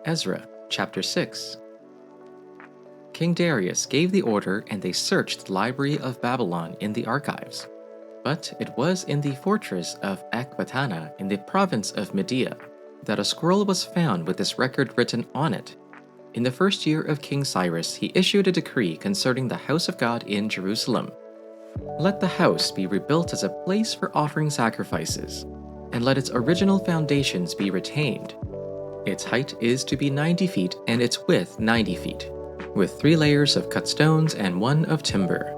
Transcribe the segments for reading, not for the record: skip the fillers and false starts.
Ezra Chapter 6. King Darius gave the order, and they searched the library of Babylon in the archives. But it was in the fortress of Ecbatana in the province of Media that a scroll was found with this record written on it. In the first year of King Cyrus, he issued a decree concerning the house of God in Jerusalem. Let the house be rebuilt as a place for offering sacrifices, and let its original foundations be retained. Its height is to be 90 feet and its width 90 feet, with 3 layers of cut stones and 1 of timber.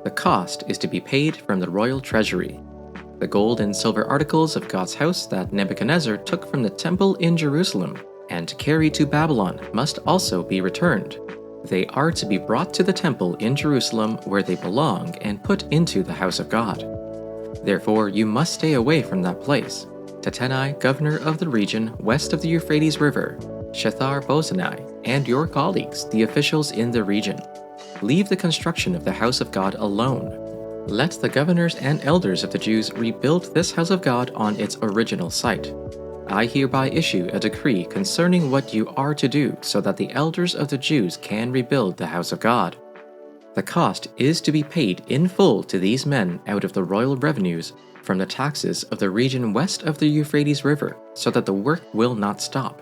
The cost is to be paid from the royal treasury. The gold and silver articles of God's house that Nebuchadnezzar took from the temple in Jerusalem and carried to Babylon must also be returned. They are to be brought to the temple in Jerusalem where they belong and put into the house of God. Therefore you must stay away from that place. Tattenai, governor of the region west of the Euphrates River, Shethar-Bozenai, and your colleagues, the officials in the region. Leave the construction of the house of God alone. Let the governors and elders of the Jews rebuild this house of God on its original site. I hereby issue a decree concerning what you are to do so that the elders of the Jews can rebuild the house of God. The cost is to be paid in full to these men out of the royal revenues from the taxes of the region west of the Euphrates River, so that the work will not stop.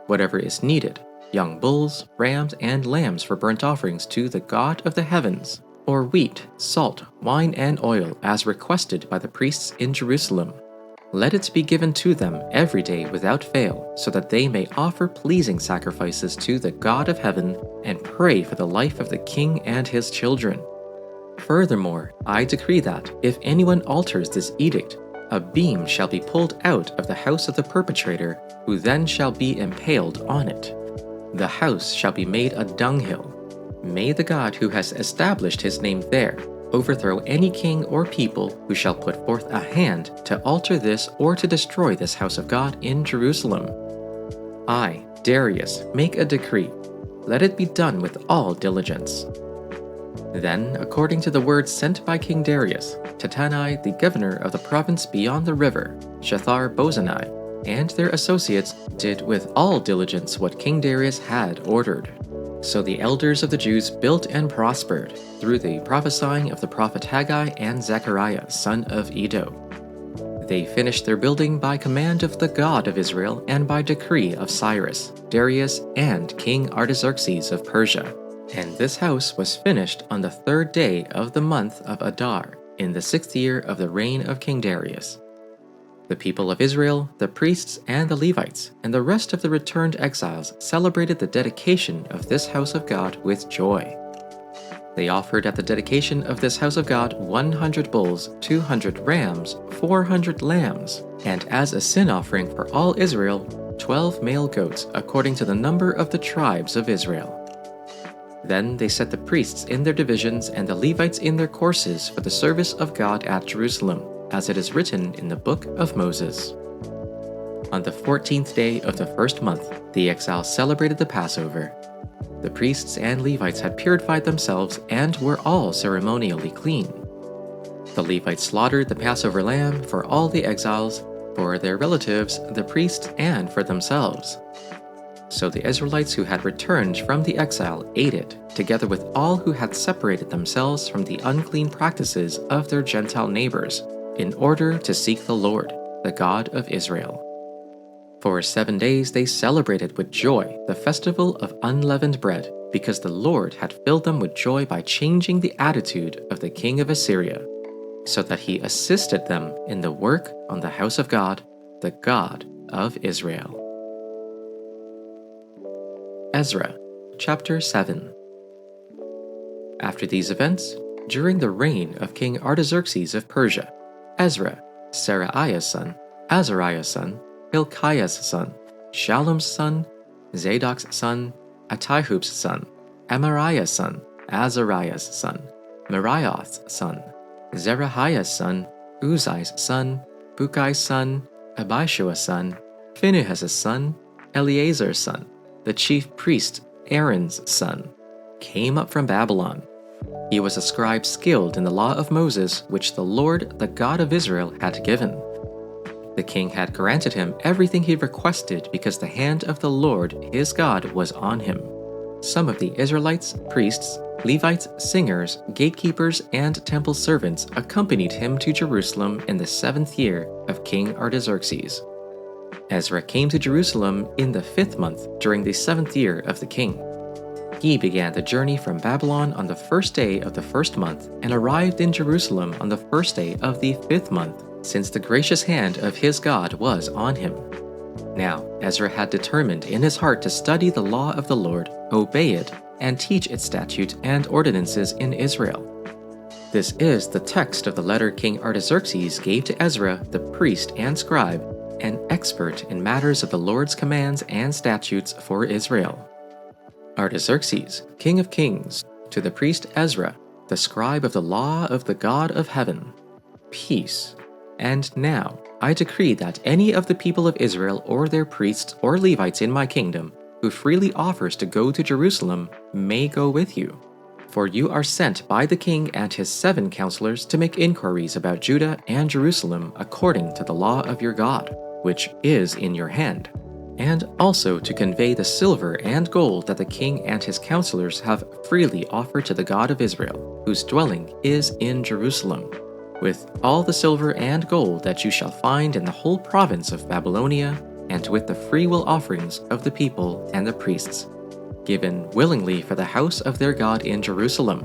Whatever is needed, young bulls, rams, and lambs for burnt offerings to the God of the heavens, or wheat, salt, wine, and oil as requested by the priests in Jerusalem. Let it be given to them every day without fail, so that they may offer pleasing sacrifices to the God of heaven and pray for the life of the king and his children. Furthermore, I decree that, if anyone alters this edict, a beam shall be pulled out of the house of the perpetrator, who then shall be impaled on it. The house shall be made a dunghill. May the God who has established his name there overthrow any king or people who shall put forth a hand to alter this or to destroy this house of God in Jerusalem. I, Darius, make a decree. Let it be done with all diligence. Then, according to the word sent by King Darius, Tattenai, the governor of the province beyond the river, Shethar-Bozenai, and their associates did with all diligence what King Darius had ordered. So the elders of the Jews built and prospered through the prophesying of the prophet Haggai and Zechariah, son of Iddo. They finished their building by command of the God of Israel and by decree of Cyrus, Darius, and King Artaxerxes of Persia. And this house was finished on the 3rd day of the month of Adar, in the 6th year of the reign of King Darius. The people of Israel, the priests and the Levites, and the rest of the returned exiles celebrated the dedication of this house of God with joy. They offered at the dedication of this house of God 100 bulls, 200 rams, 400 lambs, and as a sin offering for all Israel, 12 male goats according to the number of the tribes of Israel. Then they set the priests in their divisions and the Levites in their courses for the service of God at Jerusalem, as it is written in the book of Moses. On the 14th day of the 1st month, the exiles celebrated the Passover. The priests and Levites had purified themselves and were all ceremonially clean. The Levites slaughtered the Passover lamb for all the exiles, for their relatives, the priests, and for themselves. So the Israelites who had returned from the exile ate it, together with all who had separated themselves from the unclean practices of their Gentile neighbors, in order to seek the Lord, the God of Israel. For 7 days they celebrated with joy the festival of unleavened bread, because the Lord had filled them with joy by changing the attitude of the king of Assyria, so that he assisted them in the work on the house of God, the God of Israel. Ezra Chapter 7. After these events, during the reign of King Artaxerxes of Persia, Ezra, Seraiah's son, Azariah's son, Hilkiah's son, Shallum's son, Zadok's son, Attihub's son, Amariah's son, Azariah's son, Merioth's son, Zerahiah's son, Uzziah's son, Bukai's son, Abishua's son, Phinehas's son, Eleazar's son, the chief priest Aaron's son, came up from Babylon. He was a scribe skilled in the law of Moses, which the Lord, the God of Israel, had given. The king had granted him everything he requested because the hand of the Lord, his God, was on him. Some of the Israelites, priests, Levites, singers, gatekeepers, and temple servants accompanied him to Jerusalem in the 7th year of King Artaxerxes. Ezra came to Jerusalem in the 5th month during the 7th year of the king. He began the journey from Babylon on the 1st day of the 1st month and arrived in Jerusalem on the 1st day of the 5th month, since the gracious hand of his God was on him. Now, Ezra had determined in his heart to study the law of the Lord, obey it, and teach its statutes and ordinances in Israel. This is the text of the letter King Artaxerxes gave to Ezra, the priest and scribe, an expert in matters of the Lord's commands and statutes for Israel. Artaxerxes, King of Kings, to the priest Ezra, the scribe of the law of the God of heaven. Peace. And now I decree that any of the people of Israel or their priests or Levites in my kingdom who freely offers to go to Jerusalem may go with you. For you are sent by the king and his 7 counselors to make inquiries about Judah and Jerusalem according to the law of your God, which is in your hand, and also to convey the silver and gold that the king and his counselors have freely offered to the God of Israel, whose dwelling is in Jerusalem, with all the silver and gold that you shall find in the whole province of Babylonia, and with the freewill offerings of the people and the priests, given willingly for the house of their God in Jerusalem.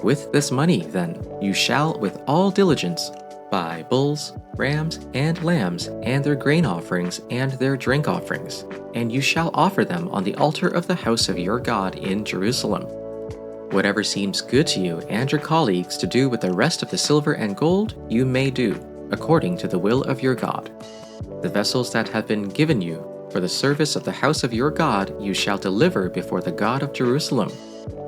With this money, then, you shall with all diligence buy bulls, rams, and lambs, and their grain offerings and their drink offerings, and you shall offer them on the altar of the house of your God in Jerusalem. Whatever seems good to you and your colleagues to do with the rest of the silver and gold, you may do, according to the will of your God. The vessels that have been given you for the service of the house of your God you shall deliver before the God of Jerusalem,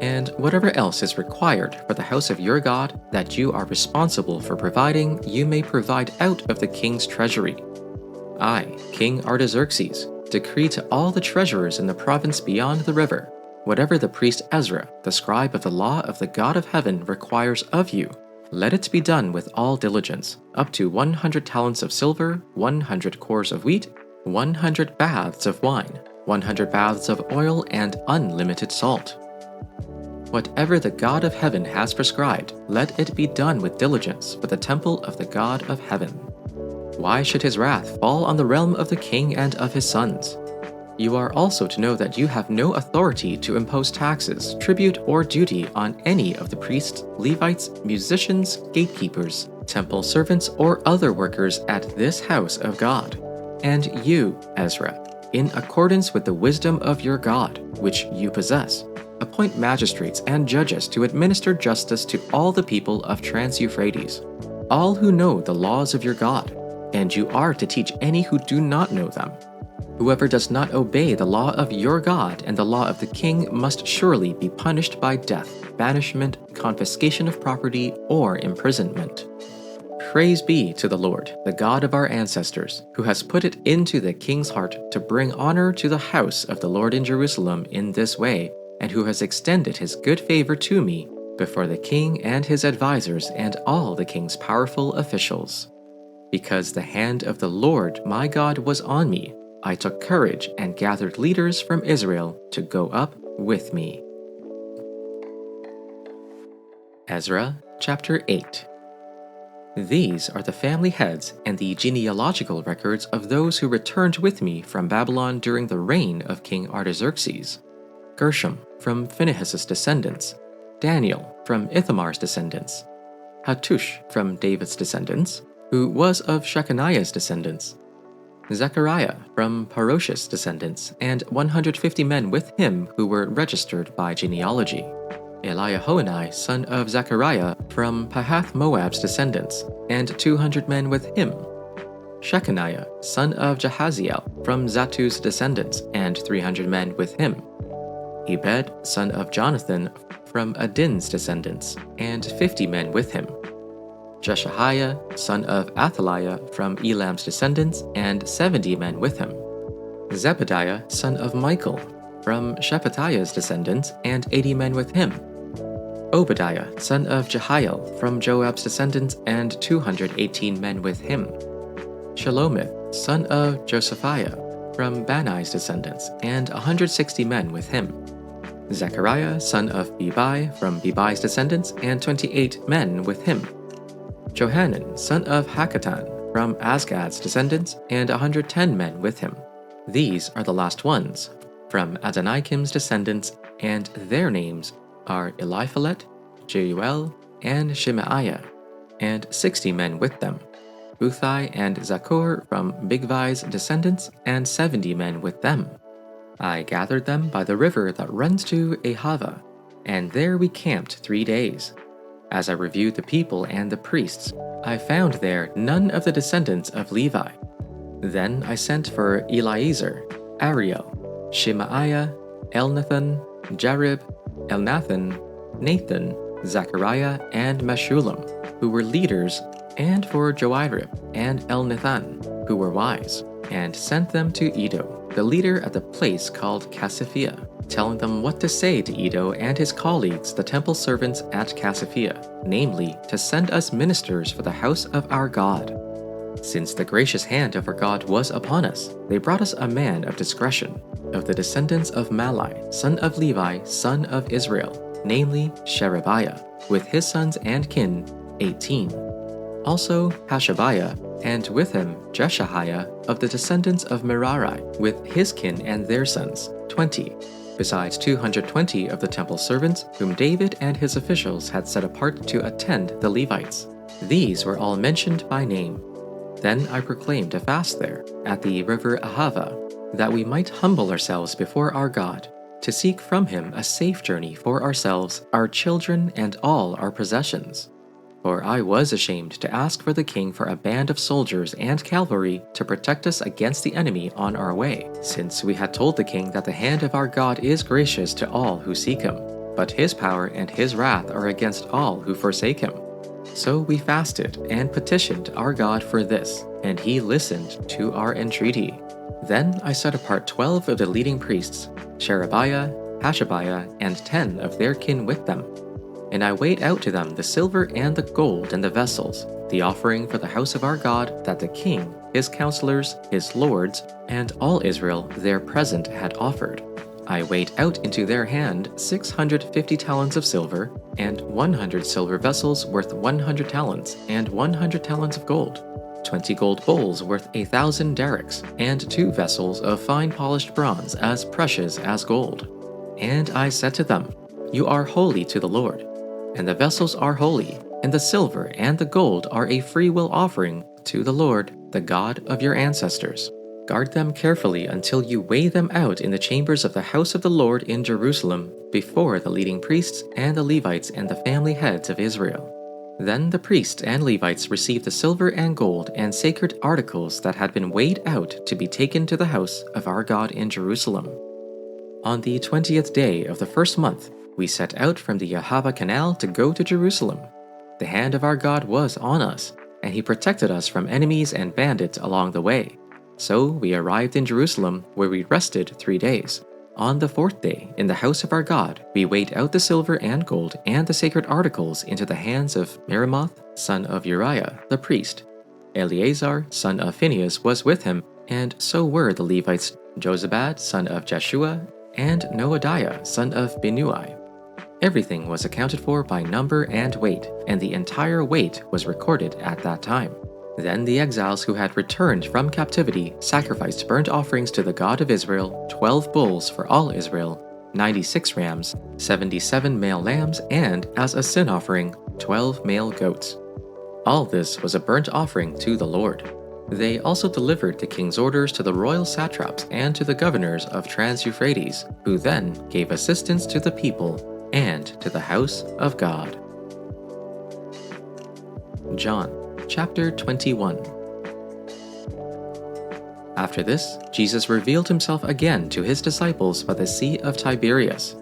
and whatever else is required for the house of your God that you are responsible for providing, you may provide out of the king's treasury. I, King Artaxerxes, decree to all the treasurers in the province beyond the river, whatever the priest Ezra, the scribe of the law of the God of heaven, requires of you, let it be done with all diligence, up to 100 talents of silver, 100 cores of wheat, 100 baths of wine, 100 baths of oil, and unlimited salt. Whatever the God of heaven has prescribed, let it be done with diligence for the temple of the God of heaven. Why should his wrath fall on the realm of the king and of his sons? You are also to know that you have no authority to impose taxes, tribute, or duty on any of the priests, Levites, musicians, gatekeepers, temple servants, or other workers at this house of God. And you, Ezra, in accordance with the wisdom of your God, which you possess, appoint magistrates and judges to administer justice to all the people of Trans-Euphrates, all who know the laws of your God, and you are to teach any who do not know them. Whoever does not obey the law of your God and the law of the king must surely be punished by death, banishment, confiscation of property, or imprisonment. Praise be to the Lord, the God of our ancestors, who has put it into the king's heart to bring honor to the house of the Lord in Jerusalem in this way, and who has extended his good favor to me before the king and his advisers and all the king's powerful officials. Because the hand of the Lord my God was on me, I took courage and gathered leaders from Israel to go up with me. Ezra Chapter 8. These are the family heads and the genealogical records of those who returned with me from Babylon during the reign of King Artaxerxes. Gershom, from Phinehas's descendants. Daniel, from Ithamar's descendants. Hattush, from David's descendants, who was of Shechaniah's descendants. Zechariah, from Parosh's descendants, and 150 men with him who were registered by genealogy. Eliahoenai, son of Zechariah, from Pahath Moab's descendants, and 200 men with him. Shechaniah, son of Jahaziel, from Zattu's descendants, and 300 men with him. Ebed, son of Jonathan, from Adin's descendants, and 50 men with him. Jeshahiah, son of Athaliah, from Elam's descendants, and 70 men with him. Zebediah, son of Michael, from Shephatiah's descendants, and 80 men with him. Obadiah, son of Jehiel, from Joab's descendants, and 218 men with him. Shelomith, son of Josephiah, from Bani's descendants, and 160 men with him. Zechariah, son of Bebai, from Bebai's descendants, and 28 men with him. Johanan, son of Hakatan, from Azgad's descendants, and 110 men with him. These are the last ones, from Adonikim's descendants, and their names are Eliphalet, Jeuel, and Shemaiah, and 60 men with them. Buthai and Zakur from Bigvai's descendants, and 70 men with them. I gathered them by the river that runs to Ahava, and there we camped 3 days. As I reviewed the people and the priests, I found there none of the descendants of Levi. Then I sent for Eliezer, Ariel, Shemaiah, Elnathan, Jarib, Elnathan, Nathan, Zechariah, and Meshullam, who were leaders, and for Joirib and Elnathan, who were wise, and sent them to Iddo, the leader at the place called Casiphia, telling them what to say to Iddo and his colleagues, the temple servants at Casiphia, namely, to send us ministers for the house of our God. Since the gracious hand of our God was upon us, they brought us a man of discretion, of the descendants of Malai, son of Levi, son of Israel, namely Sherebiah, with his sons and kin, 18. Also Hashabiah, and with him Jeshahiah of the descendants of Merari, with his kin and their sons, 20, besides 220 of the temple servants whom David and his officials had set apart to attend the Levites. These were all mentioned by name. Then I proclaimed a fast there, at the river Ahava, that we might humble ourselves before our God, to seek from him a safe journey for ourselves, our children, and all our possessions. For I was ashamed to ask for the king for a band of soldiers and cavalry to protect us against the enemy on our way, since we had told the king that the hand of our God is gracious to all who seek him, but his power and his wrath are against all who forsake him. So we fasted and petitioned our God for this, and he listened to our entreaty. Then I set apart 12 of the leading priests, Sherebiah, Hashabiah, and 10 of their kin with them. And I weighed out to them the silver and the gold and the vessels, the offering for the house of our God that the king, his counselors, his lords, and all Israel their present had offered. I weighed out into their hand 650 talents of silver, and 100 silver vessels worth 100 talents, and 100 talents of gold, 20 gold bowls worth 1,000 derricks, and 2 vessels of fine polished bronze as precious as gold. And I said to them, You are holy to the Lord, and the vessels are holy, and the silver and the gold are a freewill offering to the Lord, the God of your ancestors. Guard them carefully until you weigh them out in the chambers of the house of the Lord in Jerusalem, before the leading priests and the Levites and the family heads of Israel. Then the priests and Levites received the silver and gold and sacred articles that had been weighed out to be taken to the house of our God in Jerusalem. On the 20th day of the first month, we set out from the Ahava Canal to go to Jerusalem. The hand of our God was on us, and he protected us from enemies and bandits along the way. So we arrived in Jerusalem, where we rested 3 days. On the 4th day, in the house of our God, we weighed out the silver and gold and the sacred articles into the hands of Meremoth, son of Uriah, the priest. Eleazar, son of Phinehas, was with him, and so were the Levites Jozabad, son of Jeshua, and Noadiah, son of Binnui. Everything was accounted for by number and weight, and the entire weight was recorded at that time. Then the exiles who had returned from captivity sacrificed burnt offerings to the God of Israel, 12 bulls for all Israel, 96 rams, 77 male lambs, and, as a sin offering, 12 male goats. All this was a burnt offering to the Lord. They also delivered the king's orders to the royal satraps and to the governors of Trans-Euphrates, who then gave assistance to the people and to the house of God. John Chapter 21. After this, Jesus revealed himself again to his disciples by the Sea of Tiberias.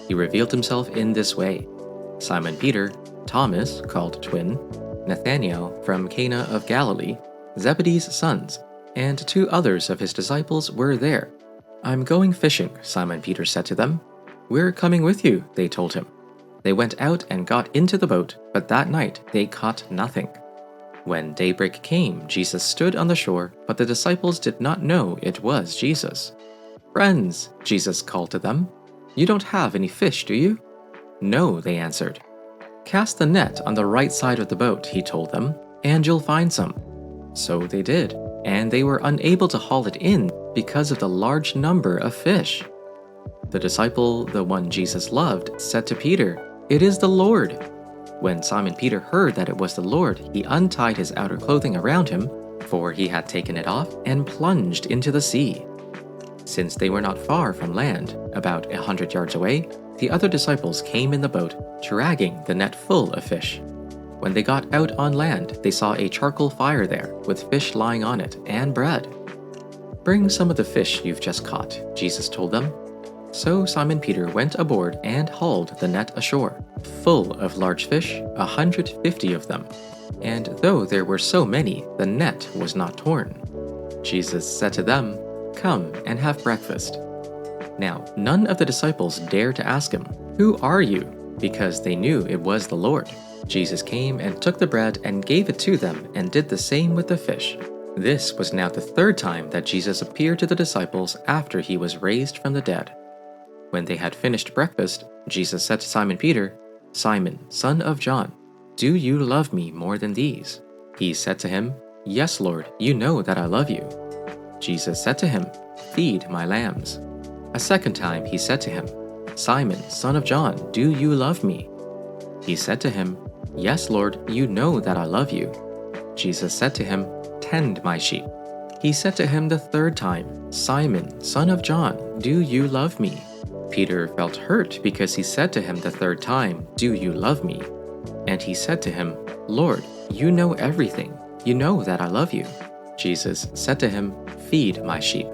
He revealed himself in this way. Simon Peter, Thomas, called Twin, Nathanael from Cana of Galilee, Zebedee's sons, and 2 others of his disciples were there. I'm going fishing, Simon Peter said to them. We're coming with you, they told him. They went out and got into the boat, but that night they caught nothing. When daybreak came, Jesus stood on the shore, but the disciples did not know it was Jesus. "Friends," Jesus called to them, "you don't have any fish, do you?" "No," they answered. "Cast the net on the right side of the boat," he told them, "and you'll find some." So they did, and they were unable to haul it in because of the large number of fish. The disciple, the one Jesus loved, said to Peter, "It is the Lord." When Simon Peter heard that it was the Lord, he untied his outer clothing around him, for he had taken it off, and plunged into the sea. Since they were not far from land, about 100 yards away, the other disciples came in the boat, dragging the net full of fish. When they got out on land, they saw a charcoal fire there, with fish lying on it, and bread. "Bring some of the fish you've just caught," Jesus told them. So Simon Peter went aboard and hauled the net ashore, full of large fish, 150 of them. And though there were so many, the net was not torn. Jesus said to them, "Come and have breakfast." Now, none of the disciples dared to ask him, "Who are you?" because they knew it was the Lord. Jesus came and took the bread and gave it to them, and did the same with the fish. This was now the third time that Jesus appeared to the disciples after he was raised from the dead. When they had finished breakfast, Jesus said to Simon Peter, "Simon, son of John, do you love me more than these?" He said to him, "Yes, Lord, you know that I love you." Jesus said to him, "Feed my lambs." A second time he said to him, "Simon, son of John, do you love me?" He said to him, "Yes, Lord, you know that I love you." Jesus said to him, "Tend my sheep." He said to him the third time, "Simon, son of John, do you love me?" Peter felt hurt because he said to him the third time, "Do you love me?" And he said to him, "Lord, you know everything. You know that I love you." Jesus said to him, "Feed my sheep.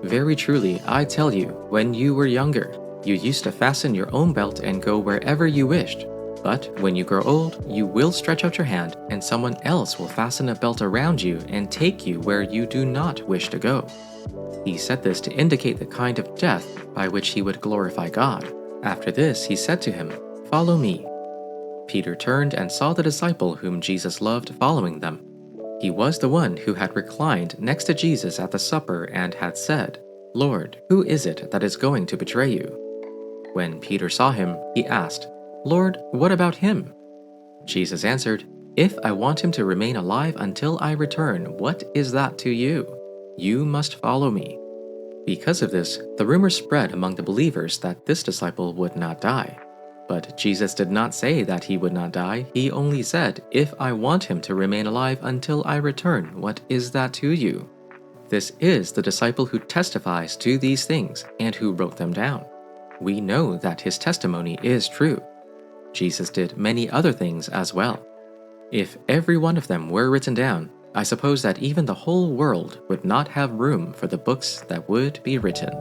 Very truly, I tell you, when you were younger, you used to fasten your own belt and go wherever you wished. But when you grow old, you will stretch out your hand, and someone else will fasten a belt around you and take you where you do not wish to go." He said this to indicate the kind of death by which he would glorify God. After this, he said to him, "Follow me." Peter turned and saw the disciple whom Jesus loved following them. He was the one who had reclined next to Jesus at the supper and had said, "Lord, who is it that is going to betray you?" When Peter saw him, he asked, "Lord, what about him?" Jesus answered, "If I want him to remain alive until I return, what is that to you? You must follow me." Because of this, the rumor spread among the believers that this disciple would not die. But Jesus did not say that he would not die. He only said, "If I want him to remain alive until I return, what is that to you?" This is the disciple who testifies to these things and who wrote them down. We know that his testimony is true. Jesus did many other things as well. If every one of them were written down, I suppose that even the whole world would not have room for the books that would be written.